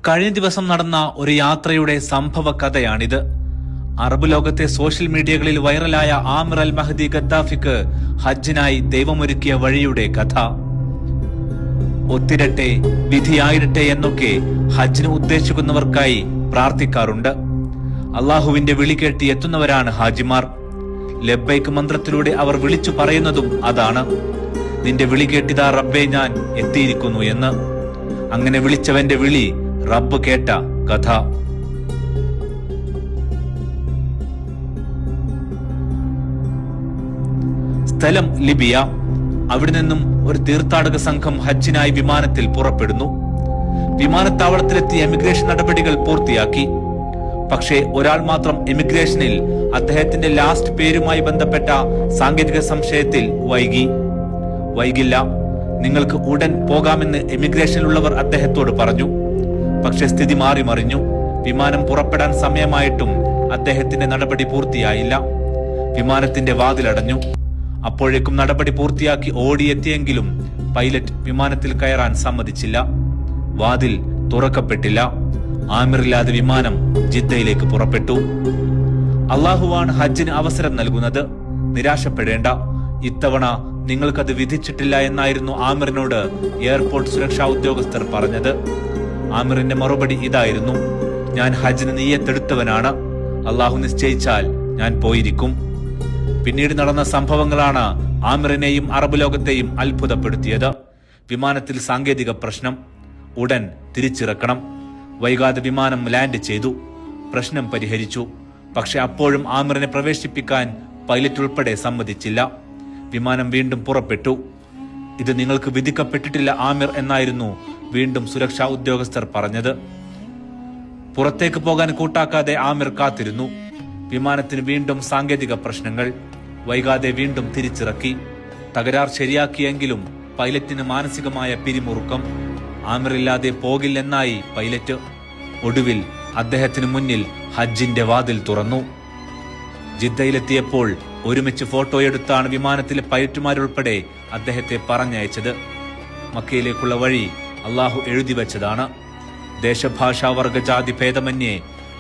കഴിഞ്ഞ ദിവസം നടന്ന ഒരു യാത്രയുടെ സംഭവ കഥയാണിത്. അറബ് ലോകത്തെ സോഷ്യൽ മീഡിയകളിൽ വൈറലായ ആമിർ അൽ മഹ്ദി ഗദ്ദാഫിക്ക് ഹജ്ജിനായി ദൈവമൊരുക്കിയ വഴിയുടെ കഥ. ഒത്തിരട്ടെ, വിധിയായിരട്ടെ എന്നൊക്കെ ഹജ്ജിന് ഉദ്ദേശിക്കുന്നവർക്കായി പ്രാർത്ഥിക്കാറുണ്ട്. അള്ളാഹുവിന്റെ വിളി കേട്ടി എത്തുന്നവരാണ് ഹാജിമാർ. ലബ്ബൈക്ക് മന്ത്രത്തിലൂടെ അവർ വിളിച്ചു പറയുന്നതും അതാണ്, നിന്റെ വിളി കേട്ടിതാ റബ്ബേ ഞാൻ എത്തിയിരിക്കുന്നു എന്ന്. അങ്ങനെ വിളിച്ചവന്റെ വിളി റബ്ബ് കേട്ട കഥ. സ്ഥലം ലിബിയ. അവിടെ നിന്നും ഒരു തീർത്ഥാടക സംഘം ഹജ്ജിനായി വിമാനത്തിൽ പുറപ്പെടുന്നു. വിമാനത്താവളത്തിലെത്തി എമിഗ്രേഷൻ നടപടികൾ പൂർത്തിയാക്കി. പക്ഷേ ഒരാൾ മാത്രം എമിഗ്രേഷനിൽ അദ്ദേഹത്തിന്റെ ലാസ്റ്റ് പേരുമായി ബന്ധപ്പെട്ട സാങ്കേതിക സംശയത്തിൽ വൈകില്ല, നിങ്ങൾക്ക് ഉടൻ പോകാമെന്ന് എമിഗ്രേഷനിലുള്ളവർ അദ്ദേഹത്തോട് പറഞ്ഞു. പക്ഷെ സ്ഥിതി മാറിമറിഞ്ഞു. വിമാനം പുറപ്പെടാൻ സമയമായിട്ടും അദ്ദേഹത്തിന്റെ നടപടി പൂർത്തിയായില്ല. വിമാനത്തിന്റെ വാതിലടഞ്ഞു. അപ്പോഴേക്കും നടപടി പൂർത്തിയാക്കി ഓടിയെത്തിയെങ്കിലും പൈലറ്റ് വിമാനത്തിൽ കയറാൻ സമ്മതിച്ചില്ല. വാതിൽ തുറക്കപ്പെട്ടില്ല. ആമിറില്ലാതെ വിമാനം ജിദ്ദയിലേക്ക് പുറപ്പെട്ടു. അള്ളാഹുവാണ് ഹജ്ജിന് അവസരം നൽകുന്നത്, നിരാശപ്പെടേണ്ട, ഇത്തവണ നിങ്ങൾക്കത് വിധിച്ചിട്ടില്ല എന്നായിരുന്നു ആമിറിനോട് എയർപോർട്ട് സുരക്ഷാ ഉദ്യോഗസ്ഥർ പറഞ്ഞത്. ആമിറിന്റെ മറുപടി ഇതായിരുന്നു, ഞാൻ ഹജ്ജിന് നിയ്യത്തെടുത്തവനാണ്, അള്ളാഹു നിശ്ചയിച്ചാൽ ഞാൻ പോയിരിക്കും. പിന്നീട് നടന്ന സംഭവങ്ങളാണ് ആമിറിനെയും അറബ് ലോകത്തെയും അത്ഭുതപ്പെടുത്തിയത്. വിമാനത്തിൽ സാങ്കേതിക പ്രശ്നം, ഉടൻ തിരിച്ചിറക്കണം. വൈകാതെ വിമാനം ലാൻഡ് ചെയ്തു. പ്രശ്നം പരിഹരിച്ചു. പക്ഷെ അപ്പോഴും ആമിറിനെ പ്രവേശിപ്പിക്കാൻ പൈലറ്റ് ഉൾപ്പെടെ സമ്മതിച്ചില്ല. വിമാനം വീണ്ടും പുറപ്പെട്ടു. ഇത് നിങ്ങൾക്ക് വിധിക്കപ്പെട്ടിട്ടില്ല ആമിർ എന്നായിരുന്നു വീണ്ടും സുരക്ഷാ ഉദ്യോഗസ്ഥർ പറഞ്ഞത്. പുറത്തേക്ക് പോകാൻ കൂട്ടാക്കാതെ ആമിർ കാത്തിരുന്നു. വിമാനത്തിന് വീണ്ടും സാങ്കേതിക പ്രശ്നങ്ങൾ. വൈകാതെ വീണ്ടും തിരിച്ചിറക്കി. തകരാർ ശരിയാക്കിയെങ്കിലും പൈലറ്റിന് മാനസികമായ പിരിമുറുക്കം. ആമിറില്ലാതെ പോകില്ലെന്നായി പൈലറ്റ്. ഒടുവിൽ അദ്ദേഹത്തിന് മുന്നിൽ ഹജ്ജിന്റെ വാതിൽ തുറന്നു. ജിദ്ദയിലെത്തിയപ്പോൾ ഒരുമിച്ച് ഫോട്ടോയെടുത്താണ് വിമാനത്തിലെ പൈലറ്റുമാരുൾപ്പെടെ അദ്ദേഹത്തെ പറഞ്ഞയച്ചത്. മക്കയിലേക്കുള്ള വഴി അള്ളാഹു എഴുതി വെച്ചതാണ്. ദേശഭാഷാ വർഗജാതി ഭേദമന്യേ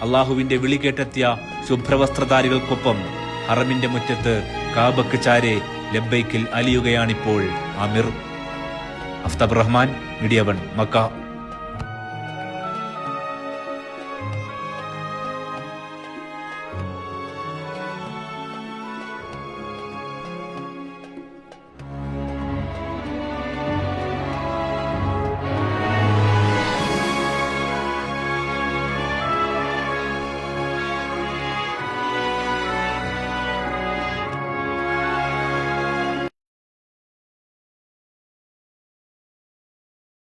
അള്ളാഹുവിന്റെ വിളി കേട്ടെത്തിയ ശുഭ്രവസ്ത്രധാരികൾക്കൊപ്പം ഹറമിന്റെ മുറ്റത്ത് കാബക്ക് ചാരെ ലബ്ബൈക്കിൽ അലിയുകയാണിപ്പോൾ ആമിർ. Aftab Rahman, media 1, Mecca.